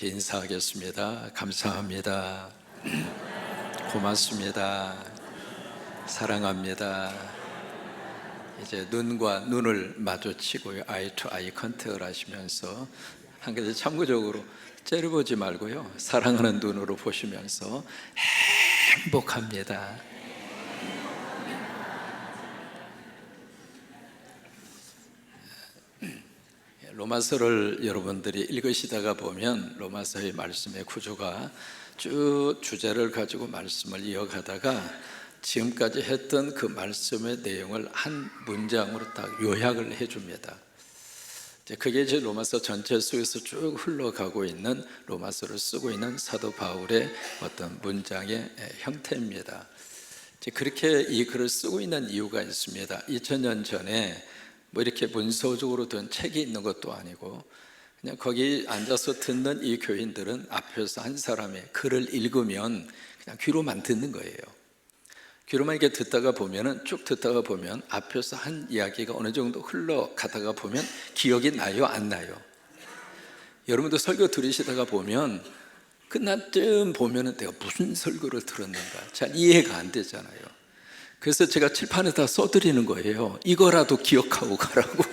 이렇게 인사하겠습니다. 감사합니다. 고맙습니다. 사랑합니다. 이제 눈과 눈을 마주치고요, 아이 투 아이 컨택을 하시면서 한 가지 참고적으로 째려보지 말고요, 사랑하는 눈으로 보시면서 행복합니다. 로마서를 여러분들이 읽으시다가 보면 로마서의 말씀의 구조가 쭉 주제를 가지고 말씀을 이어가다가 지금까지 했던 그 말씀의 내용을 한 문장으로 딱 요약을 해줍니다. 그게 이제 로마서 전체 속에서 쭉 흘러가고 있는, 로마서를 쓰고 있는 사도 바울의 어떤 문장의 형태입니다. 그렇게 이 글을 쓰고 있는 이유가 있습니다. 2000년 전에 뭐 이렇게 문서적으로 된 책이 있는 것도 아니고, 그냥 거기 앉아서 듣는 이 교인들은 앞에서 한 사람의 글을 읽으면 그냥 귀로만 듣는 거예요. 귀로만 이렇게 듣다가 보면은, 쭉 듣다가 보면 앞에서 한 이야기가 어느 정도 흘러가다가 보면 기억이 나요, 안 나요? 여러분도 설교 들으시다가 보면 끝날 쯤 보면은 내가 무슨 설교를 들었는가 잘 이해가 안 되잖아요. 그래서 제가 칠판에다 써드리는 거예요. 이거라도 기억하고 가라고.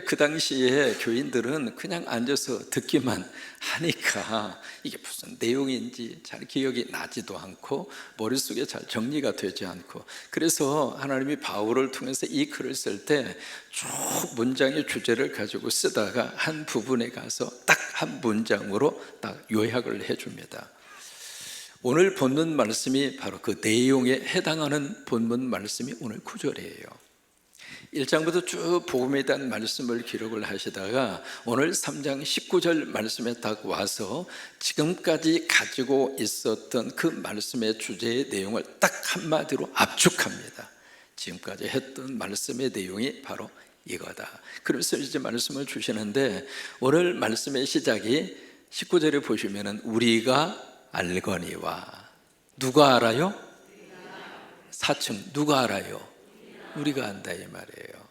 그 당시에 교인들은 그냥 앉아서 듣기만 하니까 이게 무슨 내용인지 잘 기억이 나지도 않고 머릿속에 잘 정리가 되지 않고, 그래서 하나님이 바울을 통해서 이 글을 쓸 때 쭉 문장의 주제를 가지고 쓰다가 한 부분에 가서 딱 한 문장으로 딱 요약을 해줍니다. 오늘 본문 말씀이 바로 그 내용에 해당하는 본문 말씀이 오늘 9절이에요 1장부터 쭉 복음에 대한 말씀을 기록을 하시다가 오늘 3장 19절 말씀에 딱 와서 지금까지 가지고 있었던 그 말씀의 주제의 내용을 딱 한마디로 압축합니다. 지금까지 했던 말씀의 내용이 바로 이거다. 그러면서 이제 말씀을 주시는데, 오늘 말씀의 시작이 19절에 보시면은 우리가 알거니와, 누가 알아요? 4층 누가 알아요? 우리가 안다, 이 말이에요.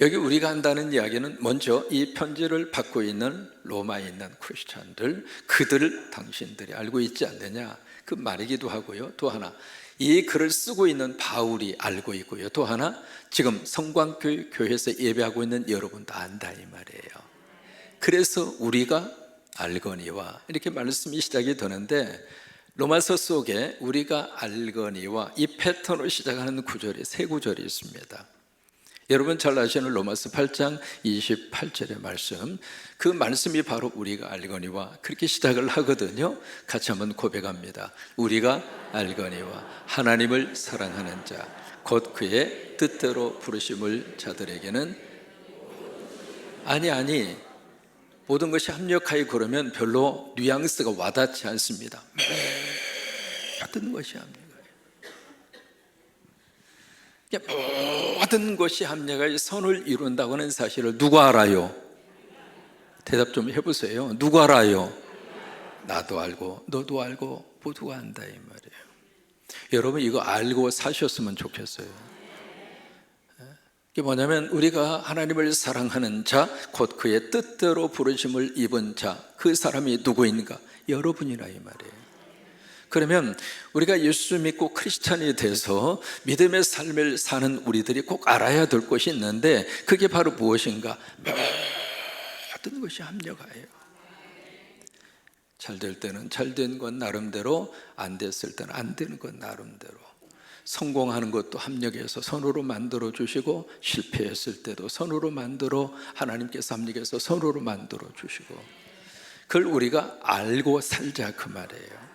여기 우리가 안다는 이야기는 먼저 이 편지를 받고 있는 로마에 있는 크리스찬들, 그들을 당신들이 알고 있지 않느냐, 그 말이기도 하고요. 또 하나, 이 글을 쓰고 있는 바울이 알고 있고요. 또 하나, 지금 성광교회에서 예배하고 있는 여러분도 안다, 이 말이에요. 그래서 우리가 알거니와 이렇게 말씀이 시작이 되는데, 로마서 속에 우리가 알거니와 이 패턴으로 시작하는 구절이 세 구절이 있습니다. 여러분 잘 아시는 로마서 8장 28절의 말씀, 그 말씀이 바로 우리가 알거니와 그렇게 시작을 하거든요. 같이 한번 고백합니다. 우리가 알거니와 하나님을 사랑하는 자, 곧 그의 뜻대로 부르심을 자들에게는, 아니 모든 것이 합력하여 그러면 별로 뉘앙스가 와닿지 않습니다. 모든 것이 합력하여, 모든 것이 합력하여 선을 이룬다고 하는 사실을 누가 알아요? 대답 좀 해보세요. 누가 알아요? 나도 알고 너도 알고 모두가 안다, 이 말이에요. 여러분 이거 알고 사셨으면 좋겠어요. 이게 뭐냐면 우리가 하나님을 사랑하는 자, 곧 그의 뜻대로 부르심을 입은 자, 그 사람이 누구인가? 여러분이라, 이 말이에요. 그러면 우리가 예수 믿고 크리스찬이 돼서 믿음의 삶을 사는 우리들이 꼭 알아야 될 것이 있는데, 그게 바로 무엇인가? 모든 것이 합력하여, 잘 될 때는 잘 된 건 나름대로, 안 됐을 때는 안 되는 건 나름대로, 성공하는 것도 합력해서 선으로 만들어 주시고, 실패했을 때도 선으로 만들어, 하나님께서 합력해서 선으로 만들어 주시고, 그걸 우리가 알고 살자, 그 말이에요.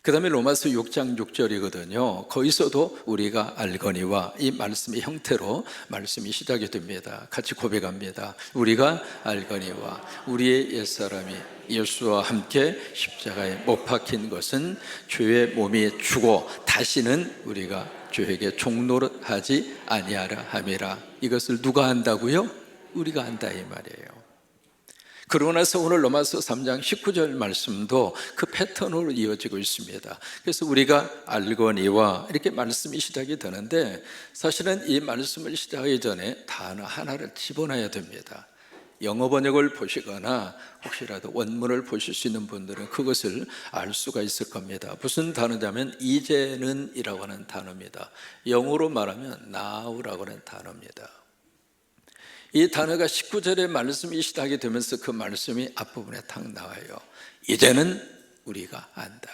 그 다음에 로마서 6장 6절이거든요 거기서도 우리가 알거니와 이 말씀의 형태로 말씀이 시작이 됩니다. 같이 고백합니다. 우리가 알거니와 우리의 옛사람이 예수와 함께 십자가에 못 박힌 것은 죄의 몸이 죽어 다시는 우리가 죄에게 종노릇하지 아니하라 함이라. 이것을 누가 안다고요? 우리가 안다, 이 말이에요. 그러고 나서 오늘 로마서 3장 19절 말씀도 그 패턴으로 이어지고 있습니다. 그래서 우리가 알거니와 이렇게 말씀이 시작이 되는데, 사실은 이 말씀을 시작하기 전에 단어 하나를 집어넣어야 됩니다. 영어 번역을 보시거나 혹시라도 원문을 보실 수 있는 분들은 그것을 알 수가 있을 겁니다. 무슨 단어냐면 이제는 이라고 하는 단어입니다. 영어로 말하면 now라고 하는 단어입니다. 이 단어가 19절의 말씀이 시작이 되면서 그 말씀이 앞부분에 탁 나와요. 이제는 우리가 안다.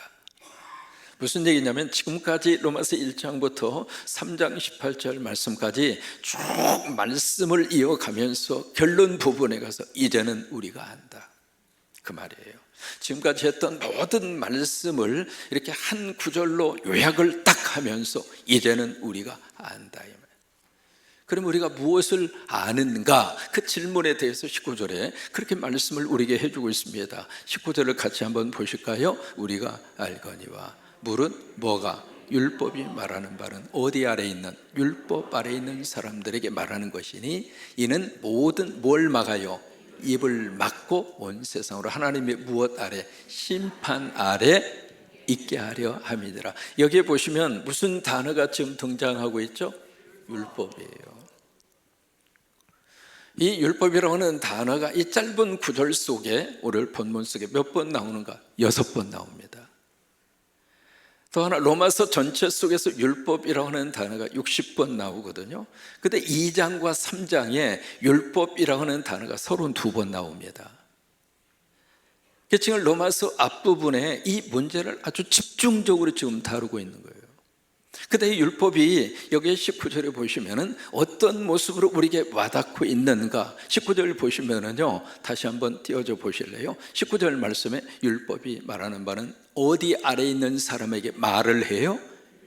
무슨 얘기냐면 지금까지 로마서 1장부터 3장 18절 말씀까지 쭉 말씀을 이어가면서 결론 부분에 가서 이제는 우리가 안다, 그 말이에요. 지금까지 했던 모든 말씀을 이렇게 한 구절로 요약을 딱 하면서 이제는 우리가 안다. 그럼 우리가 무엇을 아는가? 그 질문에 대해서 19절에 그렇게 말씀을 우리에게 해주고 있습니다. 19절을 같이 한번 보실까요? 우리가 알거니와. 물은 뭐가? 율법이 말하는 바는 어디 아래 있는? 율법 아래 있는 사람들에게 말하는 것이니 이는 모든 뭘 막아요? 입을 막고 온 세상으로 하나님의 무엇 아래? 심판 아래 있게 하려 함이니라. 여기에 보시면 무슨 단어가 지금 등장하고 있죠? 율법이에요. 이 율법이라고 하는 단어가 이 짧은 구절 속에 오늘 본문 속에 몇 번 나오는가? 6번 나옵니다. 또 하나 로마서 전체 속에서 율법이라고 하는 단어가 60번 나오거든요. 근데 2장과 3장에 율법이라고 하는 단어가 32번 나옵니다. 지금 로마서 앞부분에 이 문제를 아주 집중적으로 지금 다루고 있는 거예요. 근데 이 율법이 여기 19절에 보시면은 어떤 모습으로 우리에게 와닿고 있는가? 19절 보시면은요, 다시 한번 띄워줘 보실래요? 19절 말씀에 율법이 말하는 바는 어디 아래 있는 사람에게 말을 해요?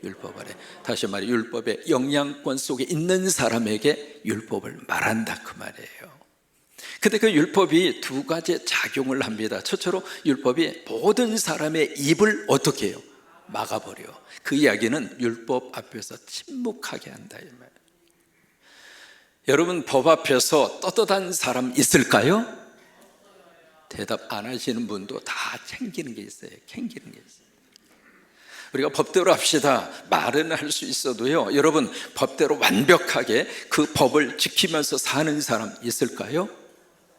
율법 아래. 다시 말해, 율법의 영향권 속에 있는 사람에게 율법을 말한다, 그 말이에요. 근데 그 율법이 두 가지 작용을 합니다. 첫째로 율법이 모든 사람의 입을 어떻게 해요? 막아버려. 그 이야기는 율법 앞에서 침묵하게 한다, 이 말. 여러분, 법 앞에서 떳떳한 사람 있을까요? 대답 안 하시는 분도 다 챙기는 게 있어요. 챙기는 게 있어요. 우리가 법대로 합시다 말은 할 수 있어도요, 여러분, 법대로 완벽하게 그 법을 지키면서 사는 사람 있을까요?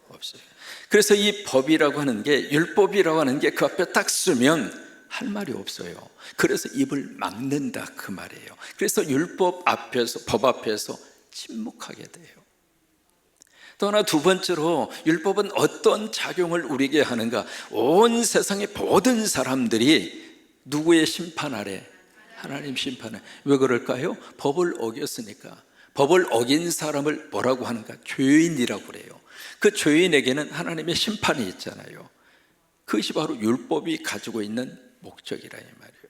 없어요. 그래서 이 법이라고 하는 게, 율법이라고 하는 게 그 앞에 딱 쓰면 할 말이 없어요. 그래서 입을 막는다, 그 말이에요. 그래서 율법 앞에서, 법 앞에서 침묵하게 돼요. 또 하나, 두 번째로 율법은 어떤 작용을 우리에게 하는가? 온 세상의 모든 사람들이 누구의 심판 아래? 하나님 심판 아래. 왜 그럴까요? 법을 어겼으니까. 법을 어긴 사람을 뭐라고 하는가? 죄인이라고 그래요. 그 죄인에게는 하나님의 심판이 있잖아요. 그것이 바로 율법이 가지고 있는 목적이라, 이 말이에요.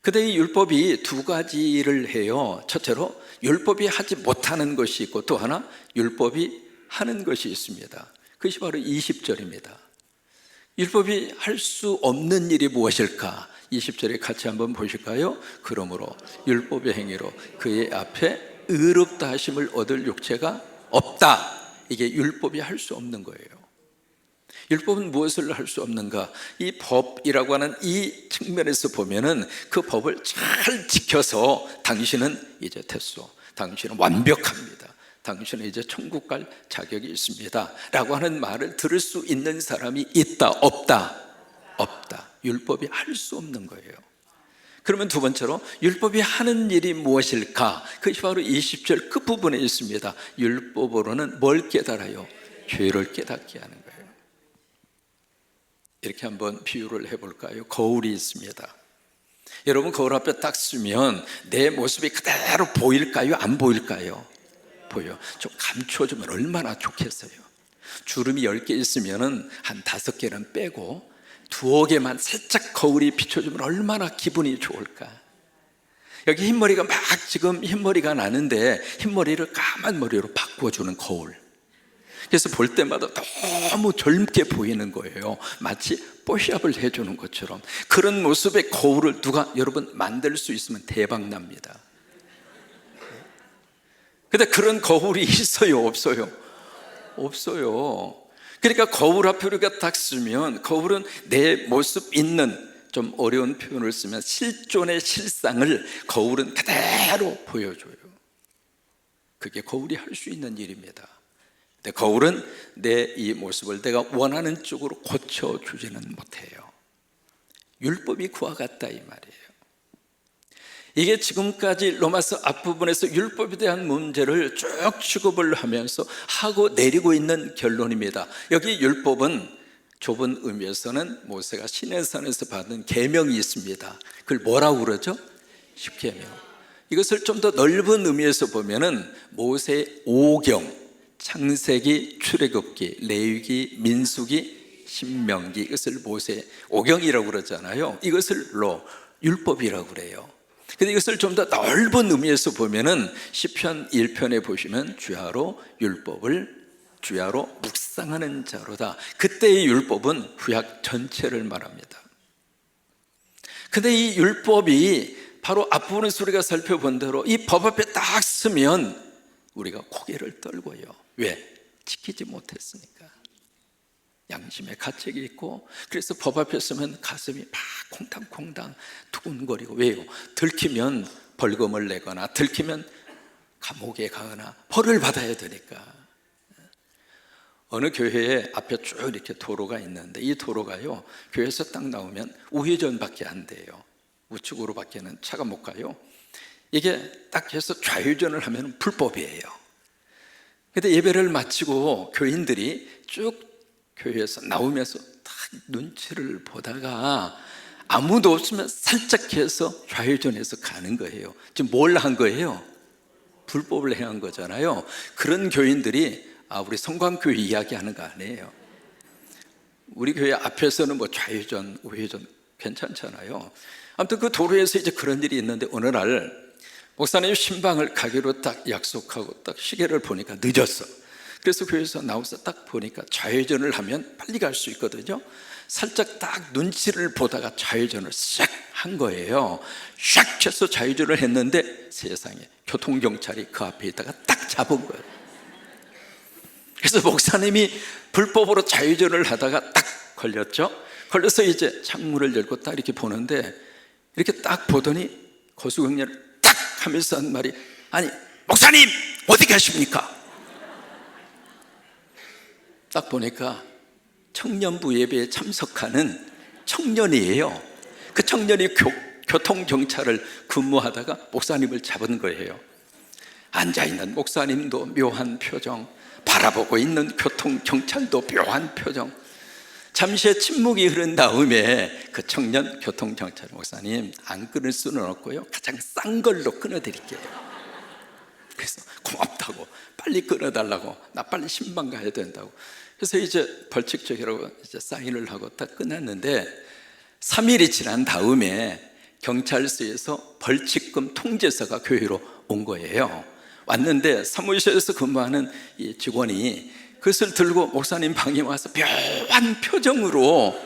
근데 이 율법이 두 가지를 해요. 첫째로 율법이 하지 못하는 것이 있고, 또 하나 율법이 하는 것이 있습니다. 그것이 바로 20절입니다. 율법이 할 수 없는 일이 무엇일까? 20절에 같이 한번 보실까요? 그러므로 율법의 행위로 그의 앞에 의롭다 하심을 얻을 육체가 없다. 이게 율법이 할 수 없는 거예요. 율법은 무엇을 할 수 없는가? 이 법이라고 하는 이 측면에서 보면은 그 법을 잘 지켜서 당신은 이제 됐소, 당신은 완벽합니다, 당신은 이제 천국 갈 자격이 있습니다 라고 하는 말을 들을 수 있는 사람이 있다, 없다? 없다. 율법이 할 수 없는 거예요. 그러면 두 번째로 율법이 하는 일이 무엇일까? 그것이 바로 20절 끝부분에 있습니다. 율법으로는 뭘 깨달아요? 죄를 깨닫게 하는 거예요. 이렇게 한번 비유를 해볼까요? 거울이 있습니다. 여러분, 거울 앞에 딱 쓰면 내 모습이 그대로 보일까요? 안 보일까요? 보여. 좀 감춰주면 얼마나 좋겠어요. 주름이 10개 있으면 한 5개는 빼고 2개만 살짝 거울이 비춰주면 얼마나 기분이 좋을까. 여기 흰머리가 막 지금 흰머리가 나는데 흰머리를 까만 머리로 바꿔주는 거울. 그래서 볼 때마다 너무 젊게 보이는 거예요. 마치 뽀샵을 해주는 것처럼. 그런 모습의 거울을 누가 여러분 만들 수 있으면 대박 납니다. 근데 그런 거울이 있어요, 없어요? 없어요. 그러니까 거울 앞에 우리가 딱 쓰면, 거울은 내 모습 있는, 좀 어려운 표현을 쓰면 실존의 실상을 거울은 그대로 보여줘요. 그게 거울이 할 수 있는 일입니다. 근데 거울은 내 이 모습을 내가 원하는 쪽으로 고쳐주지는 못해요. 율법이 그와 같다 이 말이에요. 이게 지금까지 로마서 앞부분에서 율법에 대한 문제를 쭉 취급을 하면서 하고 내리고 있는 결론입니다. 여기 율법은 좁은 의미에서는 모세가 시내산에서 받은 계명이 있습니다. 그걸 뭐라고 그러죠? 십계명. 이것을 좀 더 넓은 의미에서 보면은 모세의 5경, 창세기, 출애굽기, 레위기, 민수기, 신명기, 이것을 모세의 5경이라고 그러잖아요. 이것을 율법이라고 그래요. 근데 이것을 좀 더 넓은 의미에서 보면은 시편 1편에 보시면 주야로 율법을 주야로 묵상하는 자로다. 그때의 율법은 구약 전체를 말합니다. 근데 이 율법이 바로 앞부분에서 우리가 살펴본 대로 이 법 앞에 딱 서면 우리가 고개를 떨고요. 왜? 지키지 못했으니까. 양심의 가책이 있고, 그래서 법 앞에 서면 가슴이 막 콩당콩당 두근거리고. 왜요? 들키면 벌금을 내거나 들키면 감옥에 가거나 벌을 받아야 되니까. 어느 교회에 앞에 쭉 이렇게 도로가 있는데 이 도로가요, 교회에서 딱 나오면 우회전밖에 안 돼요. 우측으로밖에는 차가 못 가요. 이게 딱 해서 좌회전을 하면 불법이에요. 근데 예배를 마치고 교인들이 쭉 교회에서 나오면서 딱 눈치를 보다가 아무도 없으면 살짝 해서 좌회전해서 가는 거예요. 지금 뭘 한 거예요? 불법을 행한 거잖아요. 그런 교인들이 우리 성광교회 이야기하는 거 아니에요. 우리 교회 앞에서는 뭐 좌회전, 우회전 괜찮잖아요. 아무튼 그 도로에서 이제 그런 일이 있는데 어느 날 목사님 신방을 가기로 딱 약속하고 딱 시계를 보니까 늦었어. 그래서 교회에서 나와서 딱 보니까 좌회전을 하면 빨리 갈 수 있거든요. 살짝 딱 눈치를 보다가 좌회전을 싹 한 거예요. 샥 해서 좌회전을 했는데 세상에 교통경찰이 그 앞에 있다가 딱 잡은 거예요. 그래서 목사님이 불법으로 좌회전을 하다가 딱 걸렸죠. 걸려서 이제 창문을 열고 딱 이렇게 보는데 이렇게 딱 보더니 고수경례를 딱 하면서 한 말이, 아니 목사님 어디 가십니까? 딱 보니까 청년부 예배에 참석하는 청년이에요. 그 청년이 교통경찰을 근무하다가 목사님을 잡은 거예요. 앉아있는 목사님도 묘한 표정, 바라보고 있는 교통경찰도 묘한 표정. 잠시의 침묵이 흐른 다음에 그 청년 교통경찰, 목사님 안 끊을 수는 없고요, 가장 싼 걸로 끊어드릴게요. 그래서 고맙다고, 빨리 끊어달라고, 나 빨리 신방 가야 된다고. 그래서 이제 벌칙적이라고 이제 사인을 하고 딱 끝났는데 3일이 지난 다음에 경찰서에서 벌칙금 통지서가 교회로 온 거예요. 왔는데 사무실에서 근무하는 이 직원이 그것을 들고 목사님 방에 와서 묘한 표정으로,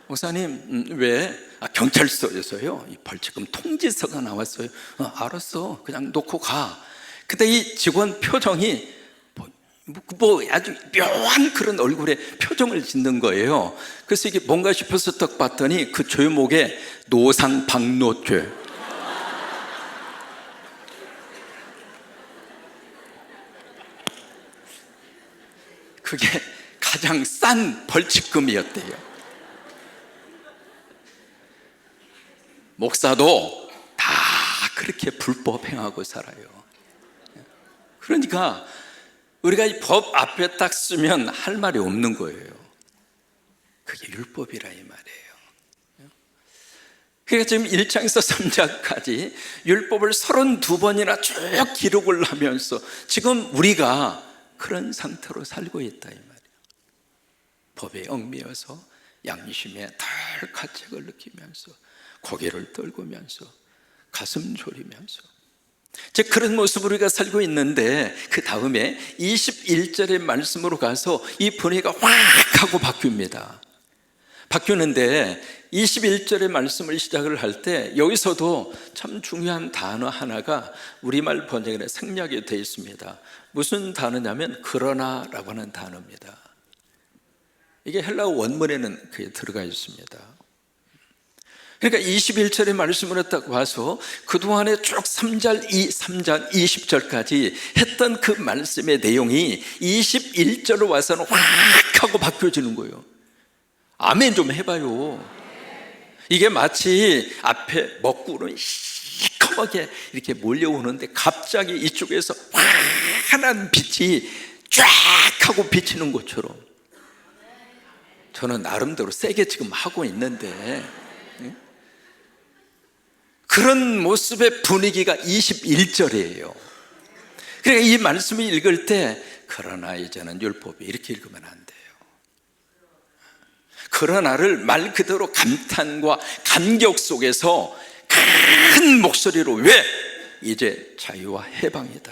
목사님 왜? 경찰서에서요 이 벌칙금 통지서가 나왔어요. 알았어, 그냥 놓고 가. 근데 이 직원 표정이 뭐 아주 묘한 그런 얼굴에 표정을 짓는 거예요. 그래서 이게 뭔가 싶어서 딱 봤더니 그 죄목에 노상방뇨죄. 그게 가장 싼 벌칙금이었대요. 목사도 다 그렇게 불법 행하고 살아요. 그러니까 우리가 이 법 앞에 딱 쓰면 할 말이 없는 거예요. 그게 율법이라 이 말이에요. 그러니까 지금 1장에서 3장까지 율법을 32번이나 쭉 기록을 하면서 지금 우리가 그런 상태로 살고 있다 이 말이에요. 법에 얽매여서 양심에 덜 가책을 느끼면서 고개를 떨구면서 가슴 졸이면서 즉 그런 모습으로 우리가 살고 있는데, 그 다음에 21절의 말씀으로 가서 이 분위기가 확 하고 바뀝니다. 바뀌는데 21절의 말씀을 시작을 할 때 여기서도 참 중요한 단어 하나가 우리말 번역에 생략이 되어 있습니다. 무슨 단어냐면 그러나라고 하는 단어입니다. 이게 헬라어 원문에는 그게 들어가 있습니다. 그러니까 21절의 말씀을 딱 와서 그동안에 쭉 3장 20절까지 했던 그 말씀의 내용이 21절로 와서는 확 하고 바뀌어지는 거예요. 아멘 좀 해봐요. 이게 마치 앞에 먹구름이 시커멓게 이렇게 몰려오는데 갑자기 이쪽에서 환한 빛이 쫙 하고 비치는 것처럼, 저는 나름대로 세게 지금 하고 있는데 그런 모습의 분위기가 21절이에요. 그러니까 이 말씀을 읽을 때 그러나 이제는 율법이 이렇게 읽으면 안 돼요. 그러나를 말 그대로 감탄과 감격 속에서 큰 목소리로, 왜? 이제 자유와 해방이다.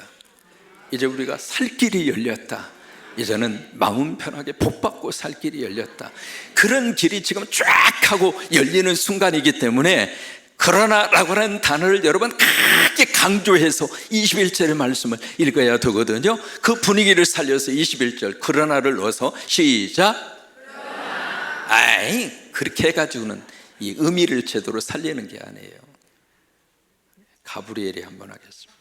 이제 우리가 살 길이 열렸다. 이제는 마음 편하게 복받고 살 길이 열렸다. 그런 길이 지금 쫙 하고 열리는 순간이기 때문에 그러나라고 하는 단어를 여러 번 크게 강조해서 21절의 말씀을 읽어야 되거든요. 그 분위기를 살려서 21절 그러나를 넣어서 시작. 아이, 그렇게 해가지고는 이 의미를 제대로 살리는 게 아니에요. 가브리엘이 한번 하겠습니다.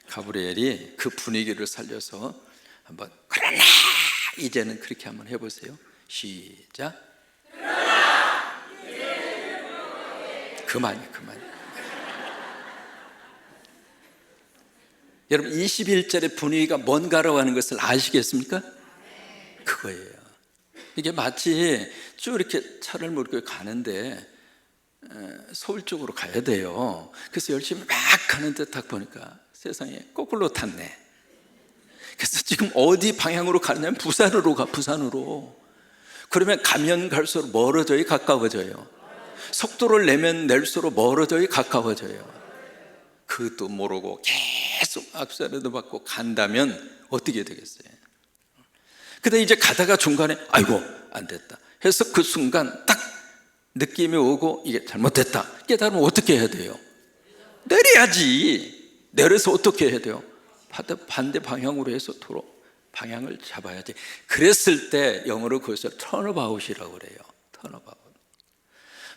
가브리엘이 그 분위기를 살려서 한번 그러나 이제는 그렇게 한번 해보세요. 시작. 그만이에요. 여러분 21절의 분위기가 뭔가라고 하는 것을 아시겠습니까? 그거예요. 이게 마치 쭉 이렇게 차를 몰고 가는데 서울 쪽으로 가야 돼요. 그래서 열심히 막 가는데 딱 보니까 세상에 거꾸로 탔네. 그래서 지금 어디 방향으로 가느냐면 부산으로 가. 부산으로. 그러면 가면 갈수록 멀어져요, 가까워져요? 속도를 내면 낼수록 멀어져요, 가까워져요? 그것도 모르고 계속 악셀레도 받고 간다면 어떻게 되겠어요? 근데 이제 가다가 중간에 아이고 안 됐다 해서 그 순간 딱 느낌이 오고 이게 잘못됐다 깨달으면 어떻게 해야 돼요? 내려야지. 내려서 어떻게 해야 돼요? 반대 방향으로 해서 도로 방향을 잡아야지. 그랬을 때 영어로 그것을 턴어바웃이라고 그래요. 턴어바웃.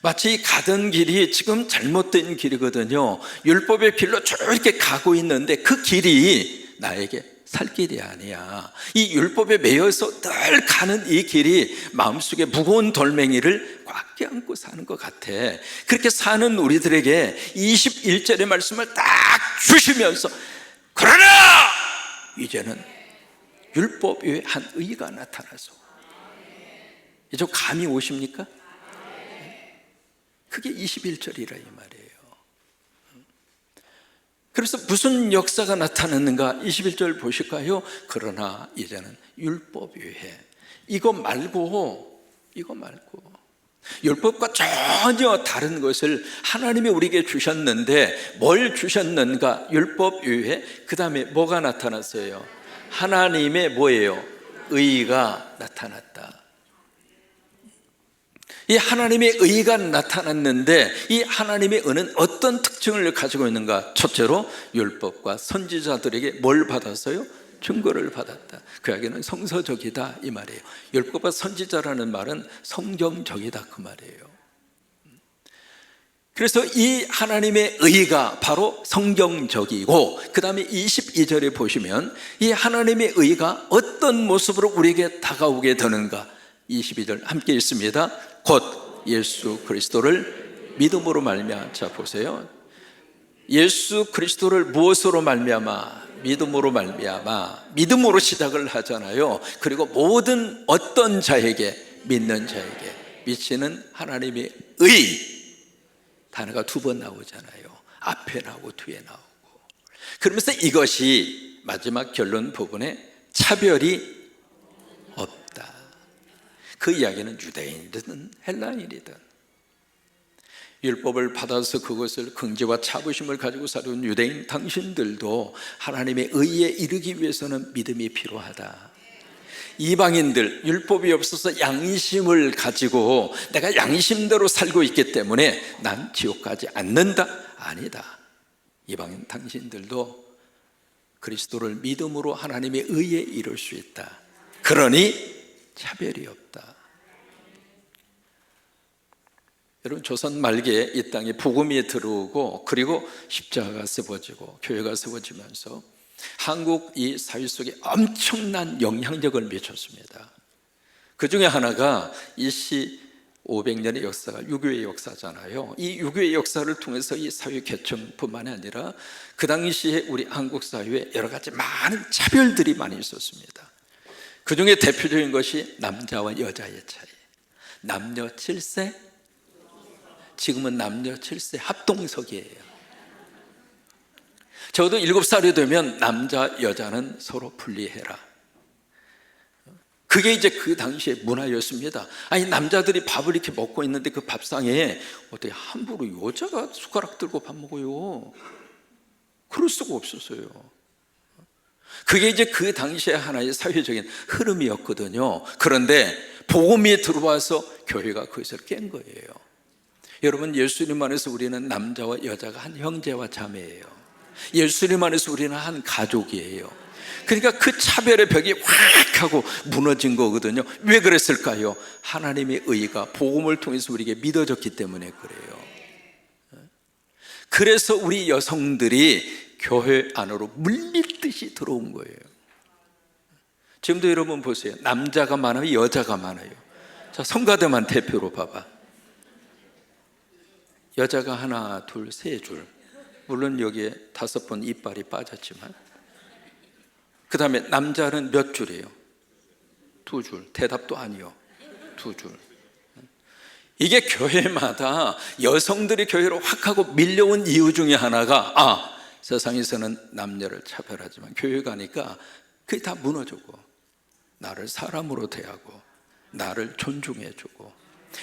마치 가던 길이 지금 잘못된 길이거든요. 율법의 길로 쭉 이렇게 가고 있는데 그 길이 나에게 살 길이 아니야. 이 율법에 매여서 늘 가는 이 길이 마음속에 무거운 돌멩이를 꽉 껴안고 사는 것 같아. 그렇게 사는 우리들에게 21절의 말씀을 딱 주시면서 그러나 이제는 율법 외에 한 의가 나타나서, 이제 감이 오십니까? 그게 21절이라 이 말이에요. 그래서 무슨 역사가 나타났는가? 21절 보실까요? 그러나 이제는 율법 외에, 이거 말고 율법과 전혀 다른 것을 하나님이 우리에게 주셨는데 뭘 주셨는가? 율법 외에 그 다음에 뭐가 나타났어요? 하나님의 뭐예요? 의가 나타났다. 이 하나님의 의가 나타났는데 이 하나님의 의는 어떤 특징을 가지고 있는가? 첫째로 율법과 선지자들에게 뭘 받았어요? 증거를 받았다. 그에게는 성서적이다 이 말이에요. 율법과 선지자라는 말은 성경적이다 그 말이에요. 그래서 이 하나님의 의가 바로 성경적이고, 그 다음에 22절에 보시면 이 하나님의 의가 어떤 모습으로 우리에게 다가오게 되는가? 22절 함께 읽습니다. 곧 예수 그리스도를 믿음으로 말미암아. 자 보세요. 예수 그리스도를 무엇으로 말미암아? 믿음으로 말미암아. 믿음으로 시작을 하잖아요. 그리고 모든 어떤 자에게, 믿는 자에게 미치는 하나님의 의 단어가 두 번 나오잖아요. 앞에 나오고 뒤에 나오고. 그러면서 이것이 마지막 결론 부분에 차별이 없다. 그 이야기는 유대인이든 헬라인이든 율법을 받아서 그것을 긍지와 자부심을 가지고 살아온 유대인 당신들도 하나님의 의에 이르기 위해서는 믿음이 필요하다. 이방인들 율법이 없어서 양심을 가지고 내가 양심대로 살고 있기 때문에 난 지옥 가지 않는다? 아니다. 이방인 당신들도 그리스도를 믿음으로 하나님의 의에 이룰 수 있다. 그러니 차별이 없다. 여러분, 조선 말기에 이 땅에 복음이 들어오고 그리고 십자가가 세워지고 교회가 세워지면서 한국 이 사회 속에 엄청난 영향력을 미쳤습니다. 그 중에 하나가 이시 500년의 역사가 유교의 역사잖아요. 이 유교의 역사를 통해서 이 사회 개척뿐만이 아니라 그 당시에 우리 한국 사회에 여러 가지 많은 차별들이 많이 있었습니다. 그 중에 대표적인 것이 남자와 여자의 차이. 남녀 7세, 지금은 남녀 7세 합동석이에요. 적어도 7살이 되면 남자, 여자는 서로 분리해라. 그게 이제 그 당시의 문화였습니다. 아니, 남자들이 밥을 이렇게 먹고 있는데 그 밥상에 어떻게 함부로 여자가 숟가락 들고 밥 먹어요? 그럴 수가 없었어요. 그게 이제 그 당시의 하나의 사회적인 흐름이었거든요. 그런데 복음이 들어와서 교회가 거기서 깬 거예요. 여러분, 예수님 안에서 우리는 남자와 여자가 한 형제와 자매예요. 예수님 안에서 우리는 한 가족이에요. 그러니까 그 차별의 벽이 확 하고 무너진 거거든요. 왜 그랬을까요? 하나님의 의가 복음을 통해서 우리에게 믿어졌기 때문에 그래요. 그래서 우리 여성들이 교회 안으로 물밀듯이 들어온 거예요. 지금도 여러분 보세요. 남자가 많아요, 여자가 많아요. 자, 성가대만 대표로 봐봐. 여자가 하나, 둘, 세 줄. 물론 여기에 5번 이빨이 빠졌지만, 그 다음에 남자는 몇 줄이에요? 2줄. 대답도 아니요. 2줄. 이게 교회마다 여성들이 교회로 확 하고 밀려온 이유 중에 하나가, 세상에서는 남녀를 차별하지만 교회 가니까 그게 다 무너지고, 나를 사람으로 대하고 나를 존중해주고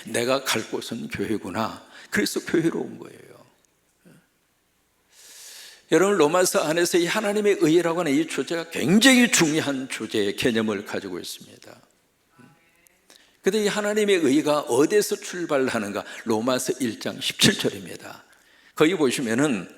내가 갈 곳은 교회구나. 그래서 교회로 온 거예요. 여러분, 로마서 안에서 이 하나님의 의라고 하는 이 주제가 굉장히 중요한 주제의 개념을 가지고 있습니다. 그런데 이 하나님의 의가 어디에서 출발하는가? 로마서 1장 17절입니다. 거기 보시면은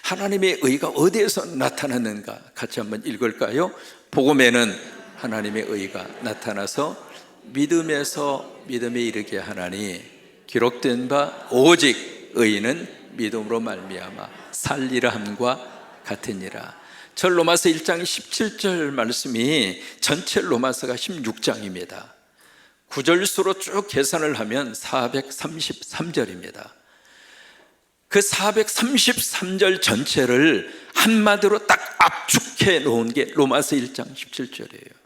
하나님의 의가 어디에서 나타났는가? 같이 한번 읽을까요? 복음에는 하나님의 의가 나타나서 믿음에서 믿음에 이르게 하나니 기록된 바 오직 의인은 믿음으로 말미암아 살리라 함과 같으니라. 저 로마서 1장 17절 말씀이 전체 로마서가 16장입니다. 9절수로 쭉 계산을 하면 433절입니다. 그 433절 전체를 한마디로 딱 압축해 놓은 게 로마서 1장 17절이에요.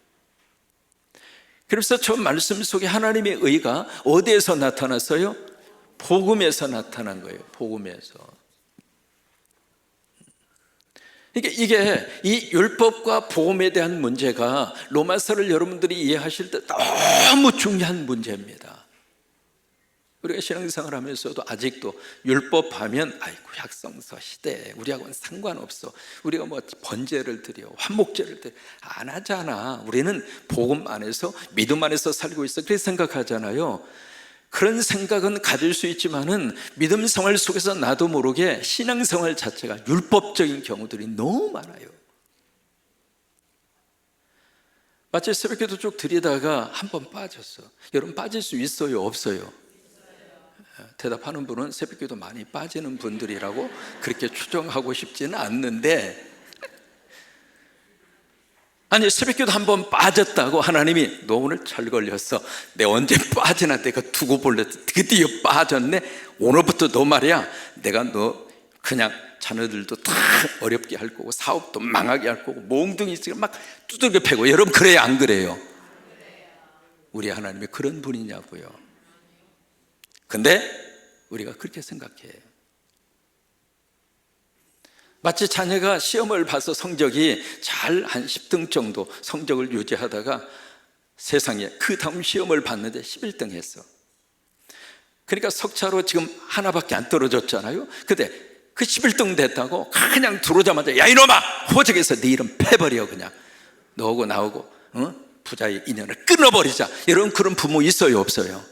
그래서 저 말씀 속에 하나님의 의가 어디에서 나타났어요? 복음에서 나타난 거예요. 복음에서. 이게 이 율법과 복음에 대한 문제가 로마서를 여러분들이 이해하실 때 너무 중요한 문제입니다. 우리가 신앙생활 하면서도 아직도 율법 하면 구약성서 시대 우리하고는 상관없어. 우리가 뭐 번제를 드려 환목제를 드려 안 하잖아. 우리는 복음 안에서 믿음 안에서 살고 있어. 그렇게 생각하잖아요. 그런 생각은 가질 수 있지만은 믿음 생활 속에서 나도 모르게 신앙생활 자체가 율법적인 경우들이 너무 많아요. 마치 새벽기도 쭉 드리다가 한 번 빠졌어. 여러분, 빠질 수 있어요, 없어요? 대답하는 분은 새벽기도 많이 빠지는 분들이라고 그렇게 추정하고 싶지는 않는데, 아니, 새벽기도 한 번 빠졌다고 하나님이 너 오늘 잘 걸렸어. 내가 언제 빠지나 내가 두고 볼래. 드디어 빠졌네. 오늘부터 너 말이야, 내가 너 그냥 자녀들도 다 어렵게 할 거고 사업도 망하게 할 거고 몽둥이 지금 막 두들겨 패고. 여러분, 그래요, 안 그래요? 우리 하나님이 그런 분이냐고요. 근데 우리가 그렇게 생각해요. 마치 자녀가 시험을 봐서 성적이 잘 한 10등 정도 성적을 유지하다가 세상에 그 다음 시험을 봤는데 11등 했어. 그러니까 석차로 지금 하나밖에 안 떨어졌잖아요. 근데 그 11등 됐다고 그냥 들어오자마자 야 이놈아, 호적에서 네 이름 패버려. 그냥 너하고 나하고 부자의 인연을 끊어버리자. 이런 그런 부모 있어요, 없어요?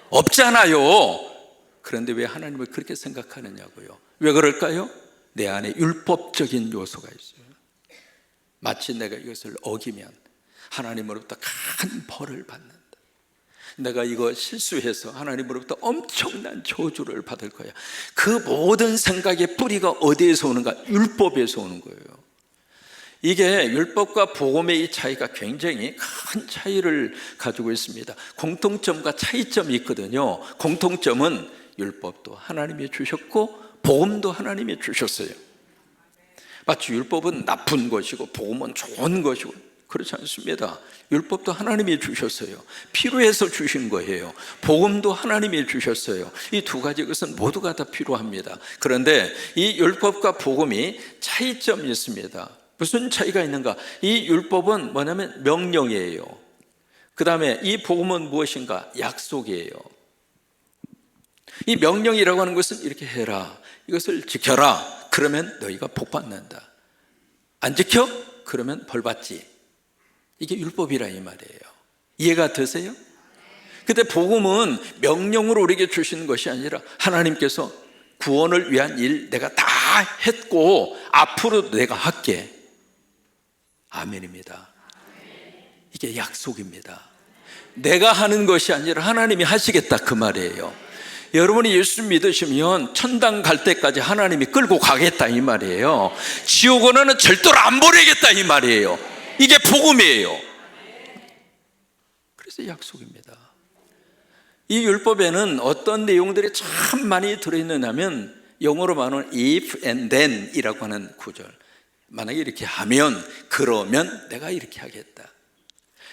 없잖아요. 그런데 왜 하나님을 그렇게 생각하느냐고요. 왜 그럴까요? 내 안에 율법적인 요소가 있어요. 마치 내가 이것을 어기면 하나님으로부터 큰 벌을 받는다. 내가 이거 실수해서 하나님으로부터 엄청난 저주를 받을 거야. 그 모든 생각의 뿌리가 어디에서 오는가? 율법에서 오는 거예요. 이게 율법과 복음의 이 차이가 굉장히 큰 차이를 가지고 있습니다. 공통점과 차이점이 있거든요. 공통점은 율법도 하나님이 주셨고 복음도 하나님이 주셨어요. 마치 율법은 나쁜 것이고 복음은 좋은 것이고, 그렇지 않습니다. 율법도 하나님이 주셨어요. 필요해서 주신 거예요. 복음도 하나님이 주셨어요. 이 두 가지 것은 모두가 다 필요합니다. 그런데 이 율법과 복음이 차이점이 있습니다. 무슨 차이가 있는가? 이 율법은 뭐냐면 명령이에요. 그 다음에 이 복음은 무엇인가? 약속이에요. 이 명령이라고 하는 것은 이렇게 해라, 이것을 지켜라, 그러면 너희가 복 받는다. 안 지켜? 그러면 벌 받지. 이게 율법이라 이 말이에요. 이해가 되세요? 근데 복음은 명령으로 우리에게 주시는 것이 아니라 하나님께서 구원을 위한 일 내가 다 했고 앞으로도 내가 할게. 아멘입니다. 이게 약속입니다. 내가 하는 것이 아니라 하나님이 하시겠다, 그 말이에요. 여러분이 예수 믿으시면 천당 갈 때까지 하나님이 끌고 가겠다 이 말이에요. 지옥원은 절대로 안 보내겠다 이 말이에요. 이게 복음이에요. 그래서 약속입니다. 이 율법에는 어떤 내용들이 참 많이 들어있느냐면, 영어로 말하는 if and then 이라고 하는 구절. 만약에 이렇게 하면, 그러면 내가 이렇게 하겠다.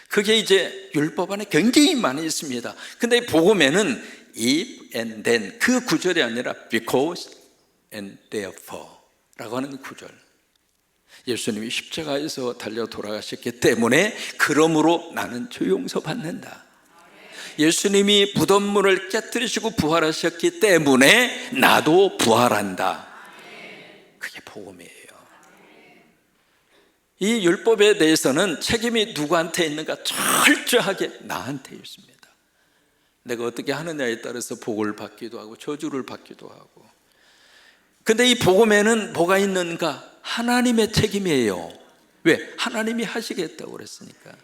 그게 이제 율법 안에 굉장히 많이 있습니다. 근데 복음에는 if and then, 그 구절이 아니라 because and therefore 라고 하는 구절. 예수님이 십자가에서 달려 돌아가셨기 때문에 그러므로 나는 죄 용서 받는다. 예수님이 무덤문을 깨뜨리시고 부활하셨기 때문에 나도 부활한다. 그게 복음이에요. 이 율법에 대해서는 책임이 누구한테 있는가? 철저하게 나한테 있습니다. 내가 어떻게 하느냐에 따라서 복을 받기도 하고 저주를 받기도 하고. 근데 이 복음에는 뭐가 있는가? 하나님의 책임이에요. 왜? 하나님이 하시겠다고 그랬으니까.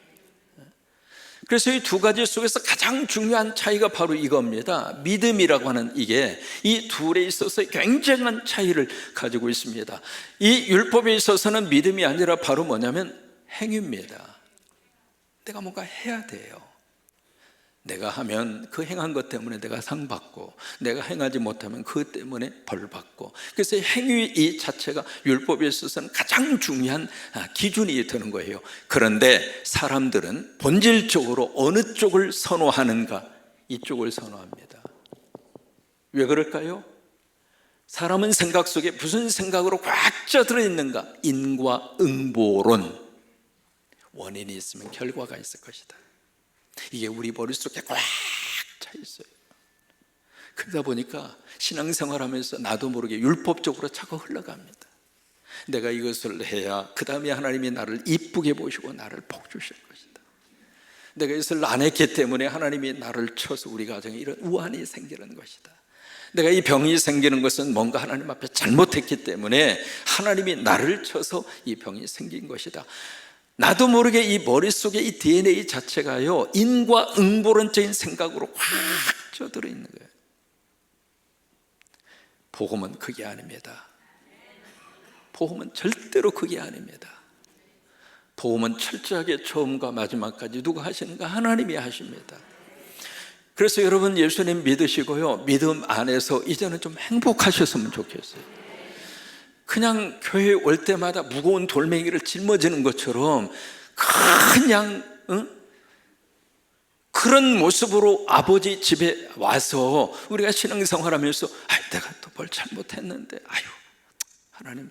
그래서 이 두 가지 속에서 가장 중요한 차이가 바로 이겁니다. 믿음이라고 하는 이게 이 둘에 있어서 굉장한 차이를 가지고 있습니다. 이 율법에 있어서는 믿음이 아니라 바로 뭐냐면 행위입니다. 내가 뭔가 해야 돼요. 내가 하면 그 행한 것 때문에 내가 상 받고, 내가 행하지 못하면 그것 때문에 벌 받고. 그래서 행위 이 자체가 율법에 있어서는 가장 중요한 기준이 되는 거예요. 그런데 사람들은 본질적으로 어느 쪽을 선호하는가? 이쪽을 선호합니다. 왜 그럴까요? 사람은 생각 속에 무슨 생각으로 꽉 쪄들어 있는가? 인과응보론. 원인이 있으면 결과가 있을 것이다. 이게 우리 머릿속에 꽉 차 있어요. 그러다 보니까 신앙생활하면서 나도 모르게 율법적으로 자꾸 흘러갑니다. 내가 이것을 해야 그 다음에 하나님이 나를 이쁘게 보시고 나를 복 주실 것이다. 내가 이것을 안 했기 때문에 하나님이 나를 쳐서 우리 가정에 이런 우환이 생기는 것이다. 내가 이 병이 생기는 것은 뭔가 하나님 앞에 잘못했기 때문에 하나님이 나를 쳐서 이 병이 생긴 것이다. 나도 모르게 이 머릿속에 이 DNA 자체가요, 인과응보론적인 생각으로 확 쪄들어 있는 거예요. 복음은 그게 아닙니다. 복음은 절대로 그게 아닙니다. 복음은 철저하게 처음과 마지막까지 누가 하시는가? 하나님이 하십니다. 그래서 여러분 예수님 믿으시고요, 믿음 안에서 이제는 좀 행복하셨으면 좋겠어요. 그냥 교회 올 때마다 무거운 돌멩이를 짊어지는 것처럼 그냥 그런 모습으로 아버지 집에 와서 우리가 신앙생활하면서 내가 또 뭘 잘못했는데 하나님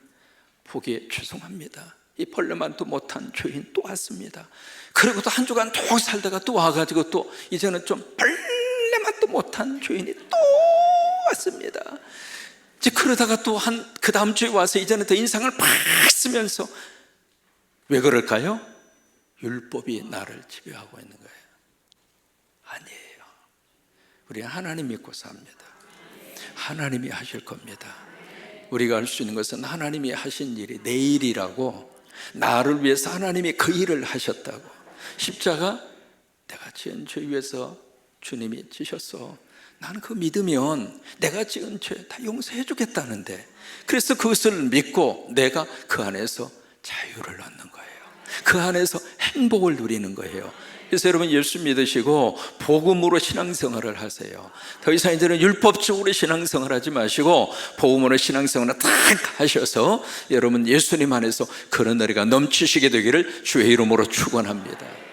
보기에 죄송합니다. 이 벌레만도 못한 죄인 또 왔습니다. 그리고 또 한 주간 또 살다가 또 와가지고 또 이제는 좀 벌레만도 못한 죄인이 또 왔습니다. 그러다가 또 그 다음 주에 와서 이제는 더 인상을 팍 쓰면서, 왜 그럴까요? 율법이 나를 지배하고 있는 거예요. 아니에요. 우리는 하나님 믿고 삽니다. 하나님이 하실 겁니다. 우리가 할 수 있는 것은 하나님이 하신 일이 내 일이라고, 나를 위해서 하나님이 그 일을 하셨다고. 십자가 내가 지은 죄 위해서 주님이 지셨어. 나는 그거 믿으면 내가 지은 죄 다 용서해 주겠다는데, 그래서 그것을 믿고 내가 그 안에서 자유를 얻는 거예요. 그 안에서 행복을 누리는 거예요. 그래서 여러분 예수 믿으시고 복음으로 신앙생활을 하세요. 더 이상 이제는 율법적으로 신앙생활 하지 마시고 복음으로 신앙생활을 딱 하셔서 여러분 예수님 안에서 그런 은혜가 넘치시게 되기를 주의 이름으로 축원합니다.